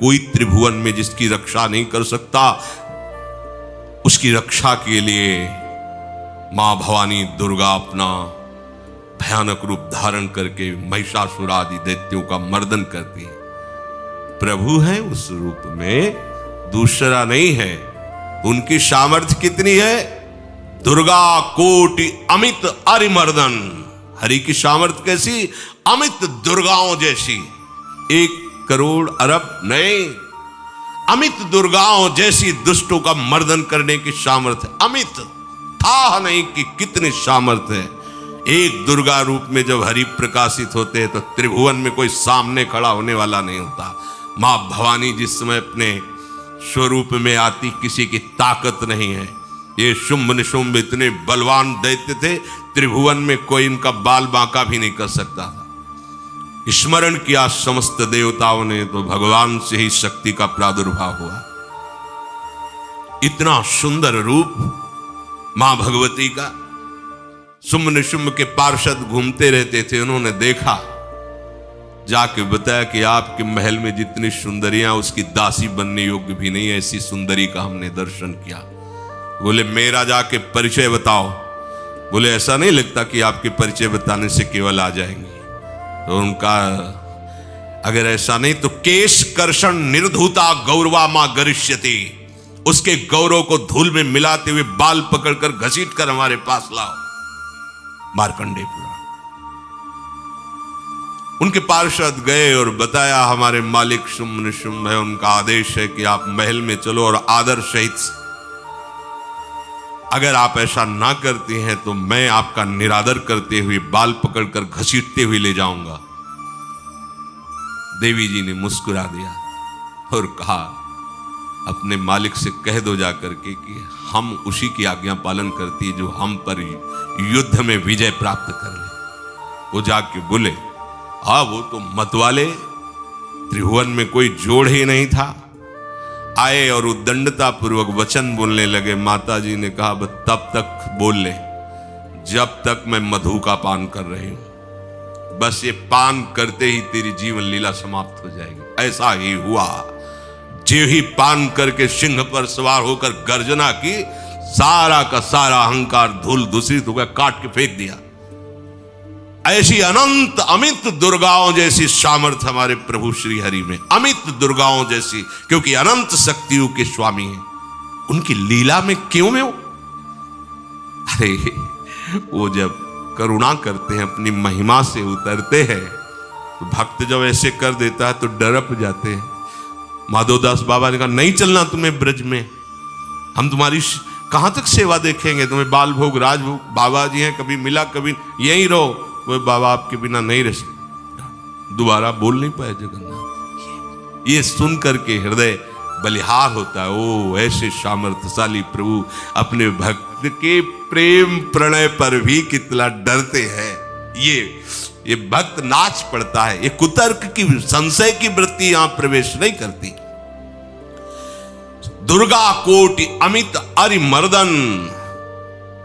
कोई त्रिभुवन में जिसकी रक्षा नहीं कर सकता, उसकी रक्षा के लिए मां भवानी दुर्गा अपना भयानक रूप धारण करके महिषासुर आदि दैत्यों का मर्दन करती है। प्रभु है उस रूप में, दूसरा नहीं है। उनकी सामर्थ्य कितनी है? दुर्गा कोटि अमित अरिमर्दन। हरि की सामर्थ्य कैसी? अमित दुर्गाओं जैसी। 1 करोड़ अरब नहीं, अमित दुर्गाओं जैसी दुष्टों का मर्दन करने की सामर्थ्य। अमित था नहीं कि कितनी सामर्थ्य है। एक दुर्गा रूप में जब हरि प्रकाशित होते हैं तो त्रिभुवन में कोई सामने खड़ा होने वाला नहीं होता। मां भवानी जिस समय अपने स्वरूप में आती, किसी की ताकत नहीं है। ये शुंभ निशुंभ इतने बलवान दैत्य थे, त्रिभुवन में कोई इनका बाल बांका भी नहीं कर सकता था। स्मरण किया समस्त देवताओं ने तो भगवान से ही शक्ति का प्रादुर्भाव हुआ। इतना सुंदर रूप मां भगवती का। शुंभ निशुंभ के पार्षद घूमते रहते थे, उन्होंने देखा, जाके बताया कि आपके महल में जितनी सुंदरियां उसकी दासी बनने योग्य भी नहीं, ऐसी सुंदरी का हमने दर्शन किया। बोले मेरा जाके परिचय बताओ। बोले ऐसा नहीं लगता कि आपके परिचय बताने से केवल आ जाएंगे। तो उनका अगर ऐसा नहीं तो केश कर्षण निर्धूता गौरवा मां गरिष्यति, उसके गौरव को धूल में मिलाते हुए बाल पकड़कर घसीट कर हमारे पास लाओ। मार्कंडेय पुराण। उनके पार्षद गए और बताया हमारे मालिक शुंभ निशुंभ है, उनका आदेश है कि आप महल में चलो और आदर सहित, अगर आप ऐसा ना करती हैं तो मैं आपका निरादर करते हुए बाल पकड़कर घसीटते हुए ले जाऊंगा। देवी जी ने मुस्कुरा दिया और कहा अपने मालिक से कह दो जाकर के कि हम उसी की आज्ञा पालन करती है जो हम पर युद्ध में विजय प्राप्त कर ले। वो जाके बोले हाँ वो तो मतवाले, त्रिभुवन में कोई जोड़ ही नहीं था। आए और उद्दंडता पूर्वक वचन बोलने लगे। माता जी ने कहा बस तब तक बोल ले जब तक मैं मधु का पान कर रही हूं। बस ये पान करते ही तेरी जीवन लीला समाप्त हो जाएगी। ऐसा ही हुआ। जो ही पान करके सिंह पर सवार होकर गर्जना की, सारा का सारा अहंकार धूल दूषित हो गया, काट के फेंक दिया। ऐसी अनंत अमित दुर्गाओं जैसी सामर्थ्य हमारे प्रभु श्री हरि में, अमित दुर्गाओं जैसी, क्योंकि अनंत शक्तियों के स्वामी हैं। उनकी लीला में क्यों में हो? अरे वो जब करुणा करते हैं, अपनी महिमा से उतरते हैं, तो भक्त जब ऐसे कर देता है तो डरप जाते हैं। माधवदास बाबा ने कहा नहीं चलना तुम्हें ब्रज में, हम तुम्हारी कहां तक सेवा देखेंगे, तुम्हें बाल भोग राजभोग, बाबा जी हैं, कभी मिला कभी यहीं रहो। वो बाबा आपके बिना नहीं रह सकते। दोबारा बोल नहीं पाए जगन्नाथ। ये सुन करके हृदय बलिहार होता है। ओ ऐसे सामर्थ्यशाली प्रभु अपने भक्त के प्रेम प्रणय पर भी कितना डरते हैं। ये भक्त नाच पड़ता है। ये कुतर्क की, संशय की वृत्ति यहां प्रवेश नहीं करती। दुर्गा कोटि अमित अरिमर्दन।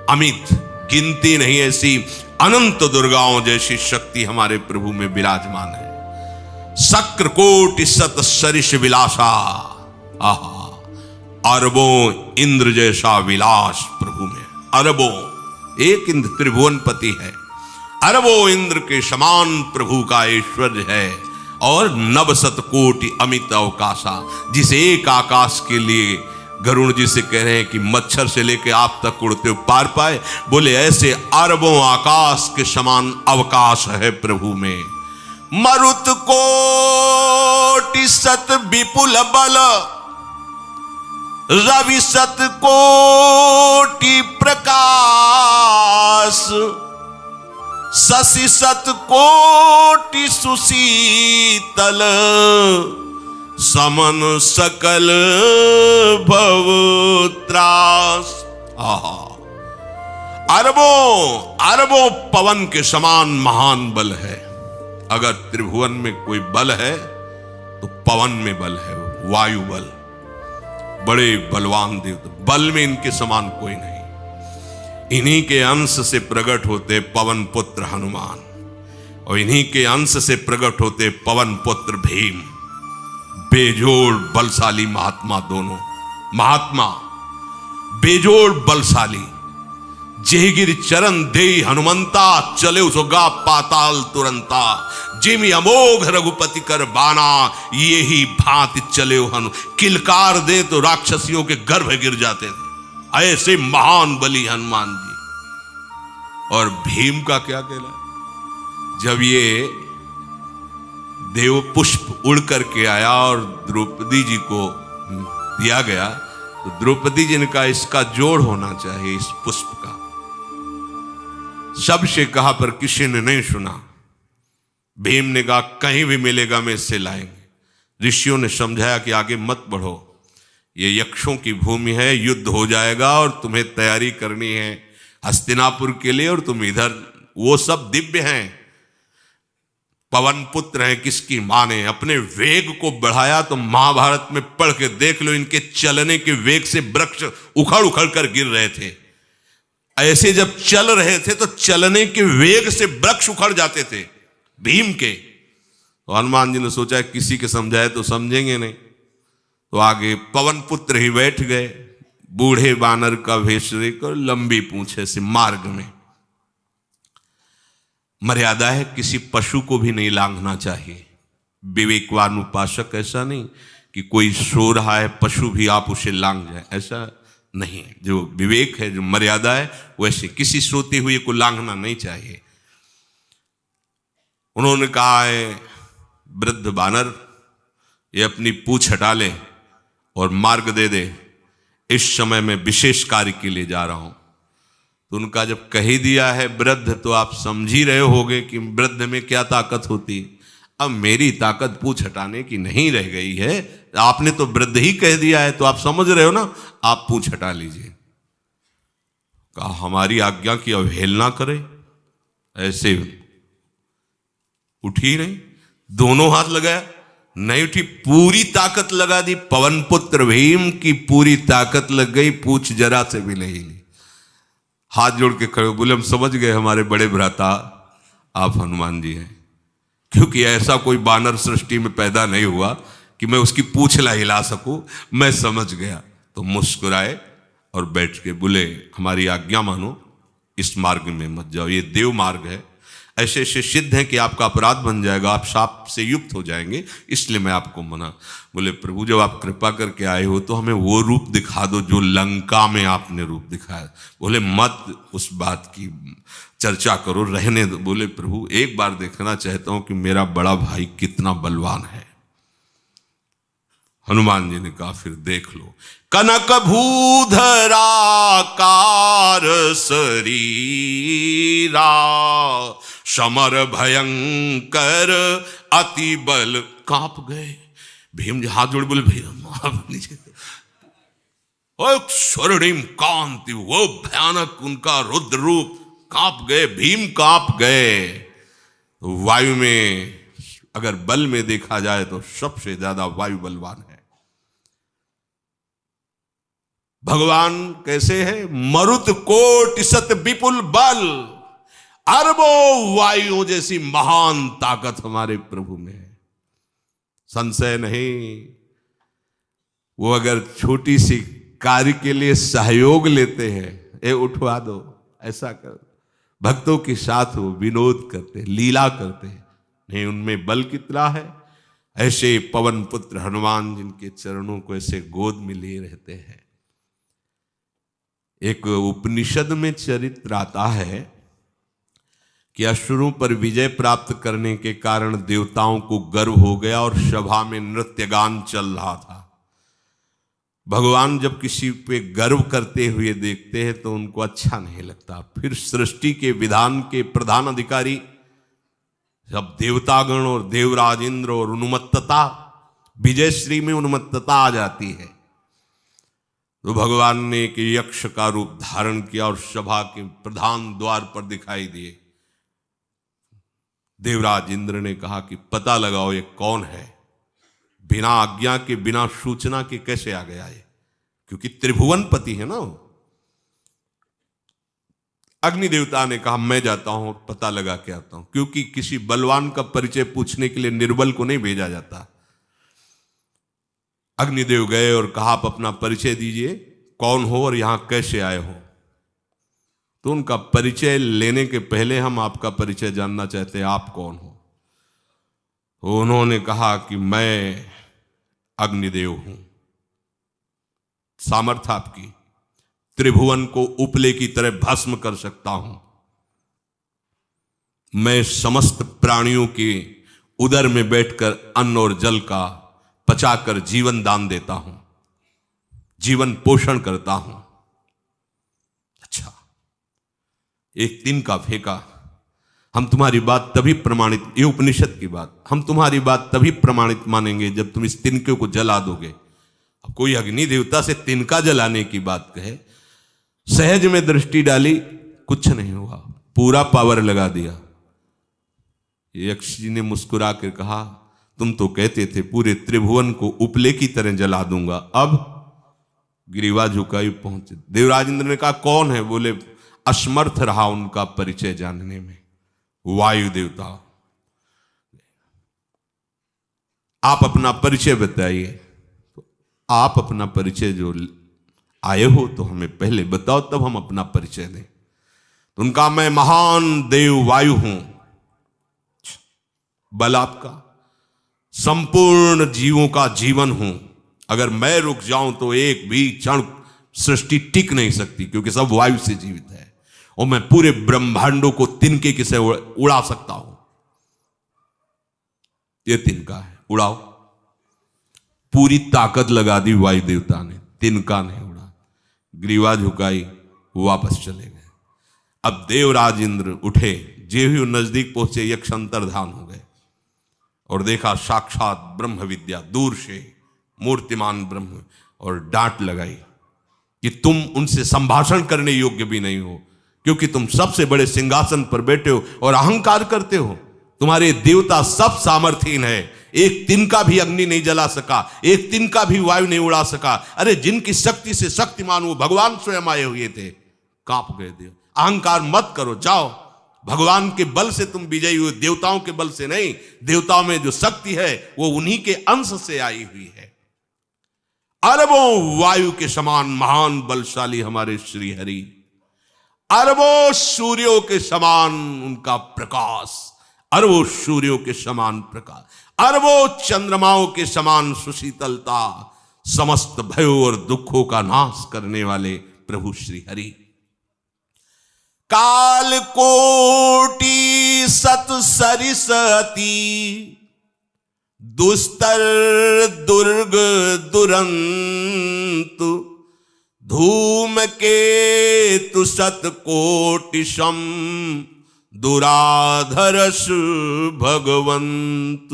अमित गिनती नहीं, ऐसी अनंत दुर्गाओं जैसी शक्ति हमारे प्रभु में विराजमान है। शक्र कोटि सत सरिष विलासा। आहा, अरबों इंद्र जैसा विलास प्रभु में। अरबों, एक इंद्र त्रिभुवनपति है, अरबों इंद्र के समान प्रभु का ऐश्वर्य है। और नवशत कोटि अमित अवकाशा, जिस एक आकाश के लिए गरुड़ जी से कह रहे हैं कि मच्छर से लेके आप तक उड़ते हो पार पाए, बोले ऐसे अरबों आकाश के समान अवकाश है प्रभु में। मरुत कोटि सत विपुल बल, रवि सत कोटि प्रकाश, शशि सत कोटि सुशीतल, समन सकल भव त्रास। अरबों पवन के समान महान बल है। अगर त्रिभुवन में कोई बल है तो पवन में बल है, वायु बल। बड़े बलवान देव, बल में इनके समान कोई नहीं। इन्हीं के अंश से प्रकट होते पवन पुत्र हनुमान, और इन्हीं के अंश से प्रकट होते पवन पुत्र भीम। बेजोड़ बलशाली महात्मा, दोनों महात्मा बेजोड़ बलशाली। जेहगिर चरण दे हनुमंता, चले उसोगा पाताल तुरंता। जिमि अमोघ रघुपति कर बाना, ये ही भांति चले हनु। किलकार दे तो राक्षसियों के गर्भ गिर जाते थे, ऐसे महान बली हनुमान जी। और भीम का क्या कहना, जब ये देव पुष्प उड़ करके आया और द्रौपदी जी को दिया गया, तो द्रौपदी जी ने कहा इसका जोड़ होना चाहिए इस पुष्प का। सबसे कहा पर किसी ने नहीं सुना। भीम ने कहा कहीं भी मिलेगा मैं इससे लाएंगे। ऋषियों ने समझाया कि आगे मत बढ़ो, ये यक्षों की भूमि है, युद्ध हो जाएगा और तुम्हें तैयारी करनी है हस्तिनापुर के लिए, और तुम इधर, वो सब दिव्य हैं, पवन पुत्र हैं, किसकी माने। अपने वेग को बढ़ाया तो महाभारत में पढ़ के देख लो, इनके चलने के वेग से वृक्ष उखड़ उखड़ कर गिर रहे थे। ऐसे जब चल रहे थे तो चलने के वेग से वृक्ष उखड़ जाते थे भीम के। तो हनुमान जी ने सोचा किसी के समझाए तो समझेंगे नहीं, तो आगे पवन पुत्र ही बैठ गए, बूढ़े बानर का वेश लेकर, लंबी पूंछे से। मार्ग में मर्यादा है, किसी पशु को भी नहीं लांघना चाहिए। विवेकवान उपासक ऐसा नहीं कि कोई सो रहा है पशु भी आप उसे लांघ जाए, ऐसा नहीं। जो विवेक है, जो मर्यादा है, वैसे किसी सोते हुए को लांघना नहीं चाहिए। उन्होंने कहा है वृद्ध बानर, ये अपनी पूंछ हटा ले और मार्ग दे दे, इस समय मैं विशेष कार्य के लिए जा रहा हूं। तो उनका जब कह ही दिया है वृद्ध, तो आप समझ ही रहे होगे कि वृद्ध में क्या ताकत होती। अब मेरी ताकत पूंछ हटाने की नहीं रह गई है, आपने तो वृद्ध ही कह दिया है, तो आप समझ रहे हो ना, आप पूंछ हटा लीजिए। कहा हमारी आज्ञा की अवहेलना करे, ऐसे उठी नहीं, दोनों हाथ लगाया, नहीं उठी, पूरी ताकत लगा दी। पवन पुत्र भीम की पूरी ताकत लग गई, पूंछ जरा से भी नहीं ली। हाथ जोड़ के खड़े बोले हम समझ गए हमारे बड़े भ्राता आप हनुमान जी हैं, क्योंकि ऐसा कोई बानर सृष्टि में पैदा नहीं हुआ कि मैं उसकी पूंछ ला हिला सकूं, मैं समझ गया। तो मुस्कुराए और बैठ के बोले हमारी आज्ञा मानो, इस मार्ग में मत जाओ, ये देव मार्ग है, ऐसे ऐसे सिद्ध हैं कि आपका अपराध बन जाएगा, आप शाप से युक्त हो जाएंगे, इसलिए मैं आपको मना। बोले प्रभु जब आप कृपा करके आए हो तो हमें वो रूप दिखा दो जो लंका में आपने रूप दिखाया। बोले मत उस बात की चर्चा करो, रहने दो। बोले प्रभु एक बार देखना चाहता हूं कि मेरा बड़ा भाई कितना बलवान है। हनुमान जी ने कहा फिर देख लो। कनक भूधराकार शरीरा, समर भयंकर अति बल। कांप गए भीम जी, हाथ जोड़ बोले भैया नीचे। स्वर्णिम कांति, वो भयानक उनका रुद्र रूप, कांप गए भीम, कांप गए। वायु में अगर बल में देखा जाए तो सबसे ज्यादा वायु बलवान है। भगवान कैसे है, मरुत कोट सत विपुल बल, अरबों वायुओं जैसी महान ताकत हमारे प्रभु में है, संशय नहीं। वो अगर छोटी सी कार्य के लिए सहयोग लेते हैं, ए उठवा दो, ऐसा कर, भक्तों के साथ वो विनोद करते, लीला करते हैं, नहीं उनमें बल कितना है। ऐसे पवन पुत्र हनुमान जिनके चरणों को ऐसे गोद में लिए रहते हैं। एक उपनिषद में चरित्र आता है कि असुरों पर विजय प्राप्त करने के कारण देवताओं को गर्व हो गया और सभा में नृत्य गान चल रहा था। भगवान जब किसी पे गर्व करते हुए देखते हैं तो उनको अच्छा नहीं लगता। फिर सृष्टि के विधान के प्रधान अधिकारी सब देवतागण और देवराज इंद्र और उन्मत्तता, विजयश्री में उन्मत्तता आ जाती है। तो भगवान ने एक यक्ष का रूप धारण किया और सभा के प्रधान द्वार पर दिखाई दिए। देवराज इंद्र ने कहा कि पता लगाओ ये कौन है, बिना आज्ञा के बिना सूचना के कैसे आ गया ये, क्योंकि त्रिभुवनपति है ना। अग्नि देवता ने कहा मैं जाता हूं पता लगा के आता हूं, क्योंकि किसी बलवान का परिचय पूछने के लिए निर्बल को नहीं भेजा जाता। अग्निदेव गए और कहा आप अपना परिचय दीजिए, कौन हो और यहां कैसे आए हो। तो उनका परिचय लेने के पहले हम आपका परिचय जानना चाहते हैं, आप कौन हो। तो उन्होंने कहा कि मैं अग्निदेव हूं। सामर्थ आपकी, त्रिभुवन को उपले की तरह भस्म कर सकता हूं। मैं समस्त प्राणियों के उदर में बैठकर अन्न और जल का पचाकर जीवन दान देता हूं, जीवन पोषण करता हूं। अच्छा, एक तिनका फेंका, हम तुम्हारी बात तभी प्रमाणित, ये उपनिषद की बात, हम तुम्हारी बात तभी प्रमाणित मानेंगे जब तुम इस तिनके को जला दोगे। अब कोई अग्नि देवता से तिनका जलाने की बात कहे, सहज में दृष्टि डाली, कुछ नहीं हुआ, पूरा पावर लगा दिया। यक्ष जी ने मुस्कुरा कर कहा, तुम तो कहते थे पूरे त्रिभुवन को उपले की तरह जला दूंगा, अब गिरीवा झुकाई पहुंचे। देवराजेंद्र ने कहा कौन है? बोले असमर्थ रहा उनका परिचय जानने में, वायु देवता। आप अपना परिचय बताइए। तो आप अपना परिचय जो आए हो तो हमें पहले बताओ, तब हम अपना परिचय दें। तो उनका मैं महान देव वायु हूं। बल आपका, संपूर्ण जीवों का जीवन हूं। अगर मैं रुक जाऊं तो एक भी क्षण सृष्टि टिक नहीं सकती, क्योंकि सब वायु से जीवित है। और मैं पूरे ब्रह्मांडों को तिनके से उड़ा सकता हूं। ये तिनका है, उड़ाओ। पूरी ताकत लगा दी वायु देवता ने, तिनका नहीं उड़ा। ग्रीवा झुकाई, वापस चले गए। अब देवराज इंद्र उठे, जे ही नजदीक पहुंचे यक्ष अंतर्धान हो गए और देखा साक्षात ब्रह्म विद्या दूर से मूर्तिमान ब्रह्म, और डांट लगाई कि तुम उनसे संभाषण करने योग्य भी नहीं हो, क्योंकि तुम सबसे बड़े सिंहासन पर बैठे हो और अहंकार करते हो। तुम्हारे देवता सब सामर्थ्यहीन है, एक तिनका भी अग्नि नहीं जला सका, एक तिनका भी वायु नहीं उड़ा सका। अरे जिनकी शक्ति से शक्तिमान वो भगवान स्वयं आए हुए थे, कांप गए देव। अहंकार मत करो, जाओ। भगवान के बल से तुम विजयी हुए, देवताओं के बल से नहीं। देवताओं में जो शक्ति है वो उन्हीं के अंश से आई हुई है। अरबों वायु के समान महान बलशाली हमारे श्री हरि, अरबों सूर्यों के समान उनका प्रकाश, अरबों सूर्यों के समान प्रकाश, अरबों चंद्रमाओं के समान सुशीतलता, समस्त भयों और दुखों का नाश करने वाले प्रभु श्री हरि। काल कोटि सत सरिस अति, दुस्तर दुर्ग दुरंत, धूम के तु सत कोटि सम, दुराधरस भगवंत।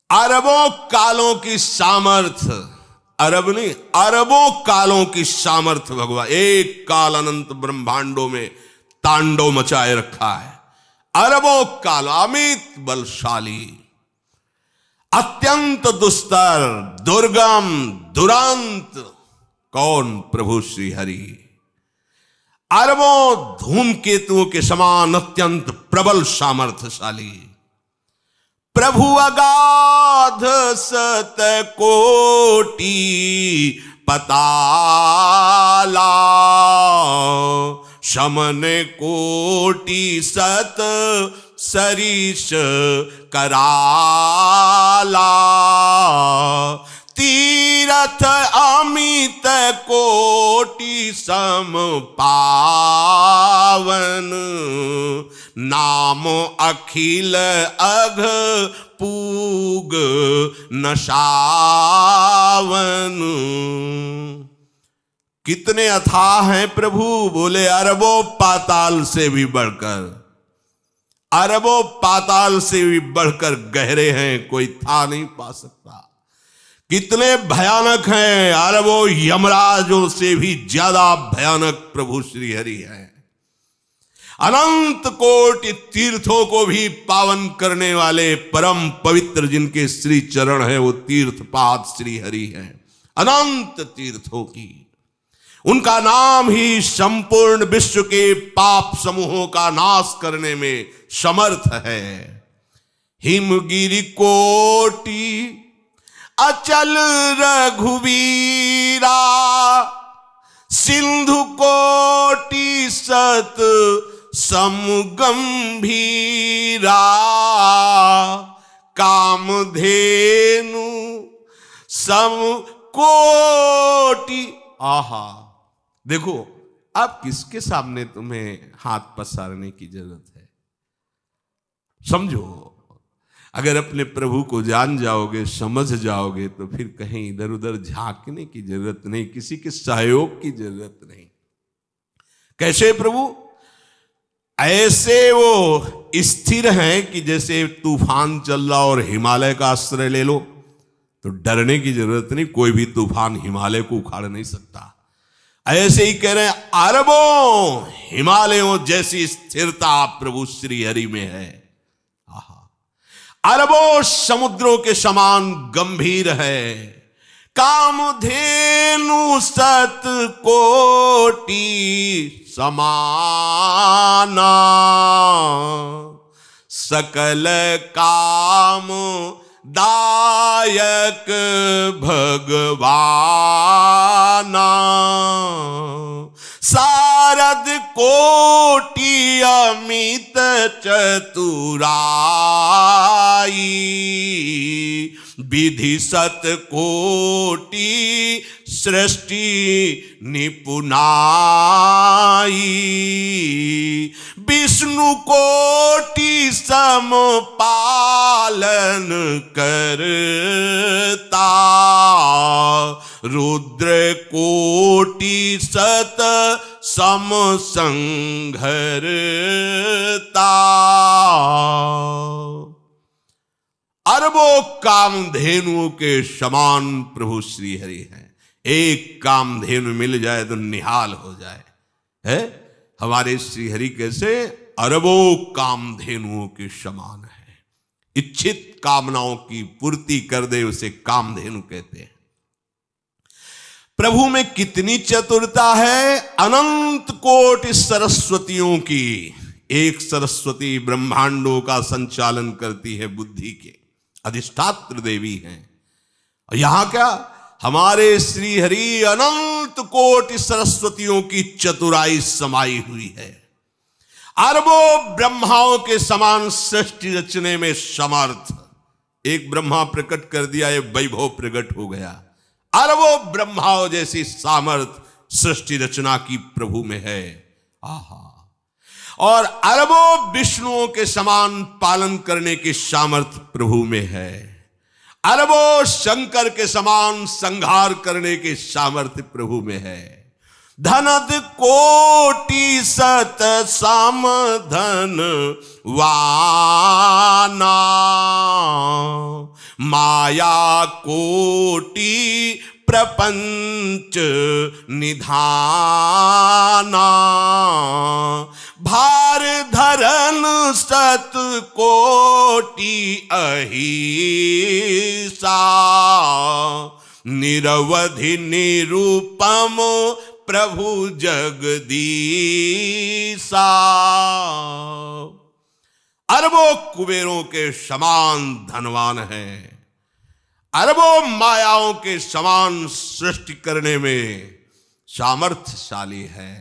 अरबों कालों की सामर्थ्य, अरब नहीं अरबों कालों की सामर्थ्य भगवान, एक काल अनंत ब्रह्मांडों में तांडव मचाए रखा है। अरबों काल, अमित बलशाली, अत्यंत दुस्तर, दुर्गम, दुरांत। कौन? प्रभु श्री हरि। अरबों धूमकेतुओं के समान अत्यंत प्रबल सामर्थ्यशाली प्रभु, अगाध सत कोटि पताला, शमन कोटि सत सरिस कराला, तीरथ अमित कोटि सम पावन, नाम अखिल अघ पूग नशावन। कितने अथाह हैं प्रभु? बोले अरबों पाताल से भी बढ़कर, अरबों पाताल से भी बढ़कर गहरे हैं, कोई था नहीं पा सकता। कितने भयानक हैं? अरबों यमराजों से भी ज्यादा भयानक प्रभु श्री हरि हैं। अनंत कोटि तीर्थों को भी पावन करने वाले परम पवित्र जिनके श्री चरण है, वो तीर्थपाद श्री हरि हैं। अनंत तीर्थों की, उनका नाम ही संपूर्ण विश्व के पाप समूहों का नाश करने में समर्थ है। हिमगिरि कोटि अचल रघुवीरा, सिंधु कोटि सत समगंभीरा, कामधेनु सम कोटि। आहा, देखो अब किसके सामने तुम्हें हाथ पसारने की जरूरत है? समझो, अगर अपने प्रभु को जान जाओगे, समझ जाओगे, तो फिर कहीं इधर उधर झांकने की जरूरत नहीं, किसी के सहयोग की जरूरत नहीं। कैसे प्रभु? ऐसे वो स्थिर हैं कि जैसे तूफान चल रहा और हिमालय का आश्रय ले लो तो डरने की जरूरत नहीं, कोई भी तूफान हिमालय को उखाड़ नहीं सकता। ऐसे ही कह रहे हैं, अरबों हिमालयों जैसी स्थिरता प्रभु श्री हरि में है। अरबों समुद्रों के समान गंभीर है, कामधेनु सत कोटि समाना, सकल काम दायक भगवाना, सारद कोटि अमित चतुराई, विधि सत कोटि सृष्टि निपुनाई, विष्णु कोटि सम पालन करता, रुद्र कोटि सत सम संघरता। अरबों कामधेनुओं के समान प्रभु श्री हरि हैं। एक कामधेनु मिल जाए तो निहाल हो जाए, है हमारे श्री हरि कैसे? अरबों कामधेनुओं के समान है। इच्छित कामनाओं की पूर्ति कर दे उसे कामधेनु कहते हैं। प्रभु में कितनी चतुरता है! अनंत कोटि सरस्वतियों की एक सरस्वती ब्रह्मांडों का संचालन करती है, बुद्धि के अधिष्ठात्र देवी हैं। और यहां क्या, हमारे श्री हरि अनंत कोटि सरस्वतियों की चतुराई समाई हुई है। अरबों ब्रह्माओं के समान सृष्टि रचने में समर्थ। एक ब्रह्मा प्रकट कर दिया, ये वैभव प्रकट हो गया। अरबों ब्रह्माओं जैसी सामर्थ सृष्टि रचना की प्रभु में है। आहा, और अरबों विष्णुओं के समान पालन करने की सामर्थ प्रभु में है। अरबों शंकर के समान संहार करने की सामर्थ्य प्रभु में है। धनद कोटि सत समधन वाना, माया कोटि प्रपंच निधाना, भार धरन सत कोटि अहिसा, निरवधि निरूपम प्रभु जगदीसा। अरबों कुबेरों के समान धनवान है। अरबों मायाओं के समान सृष्टि करने में सामर्थ्यशाली है।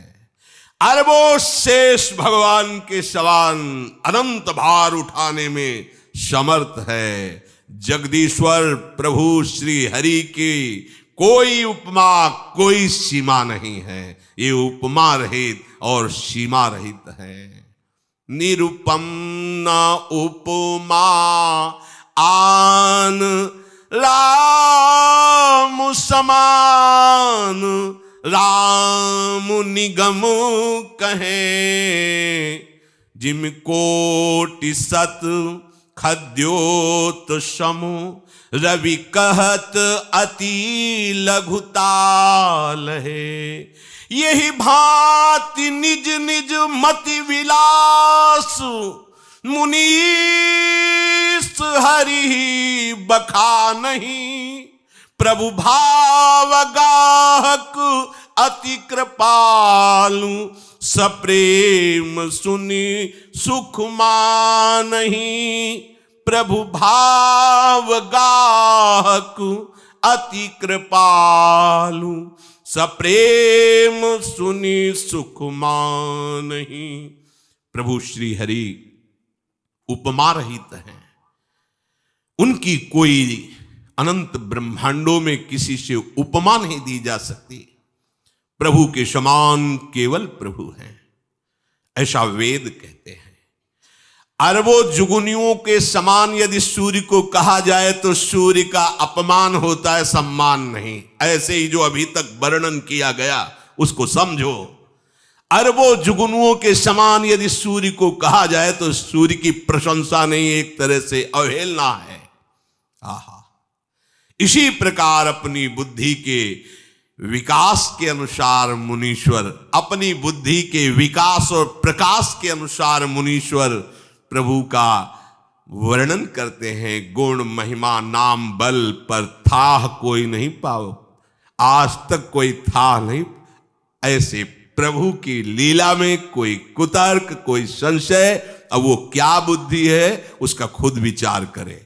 अरबों शेष भगवान के समान अनंत भार उठाने में समर्थ है। जगदीश्वर प्रभु श्री हरि की कोई उपमा, कोई सीमा नहीं है। ये उपमा रहित और सीमा रहित है। निरुपम न उपमा आन राम समान, राम निगम कहे, जिम कोटि सत खद्योत समु, रवि कहत अति लघुताल है। यही भांति निज निज मति विलास, मुनीस हरि बखा नहीं। प्रभु भाव गाहक अति कृपालु, सप्रेम सुनि सुख मानहि। प्रभु भाव गाहकु अति कृपालु, सप्रेम सुनि सुख मानहि। प्रभु श्री हरि उपमा रहित हैं, उनकी कोई अनंत ब्रह्मांडों में किसी से उपमा नहीं दी जा सकती। प्रभु के समान केवल प्रभु हैं, ऐसा वेद कहते हैं। अरबों जुगुनियों के समान यदि सूर्य को कहा जाए तो सूर्य का अपमान होता है, सम्मान नहीं। ऐसे ही जो अभी तक वर्णन किया गया उसको समझो। अरबों जुगनुओं के समान यदि सूर्य को कहा जाए तो सूर्य की प्रशंसा नहीं, एक तरह से अवहेलना है। आहा, इसी प्रकार अपनी बुद्धि के विकास के अनुसार मुनीश्वर, अपनी बुद्धि के विकास और प्रकाश के अनुसार मुनीश्वर प्रभु का वर्णन करते हैं। गुण महिमा नाम बल पर था कोई नहीं पाओ, आज तक कोई था नहीं। ऐसे प्रभु की लीला में कोई कुतर्क, कोई संशय, अब वो क्या बुद्धि है उसका खुद विचार करे।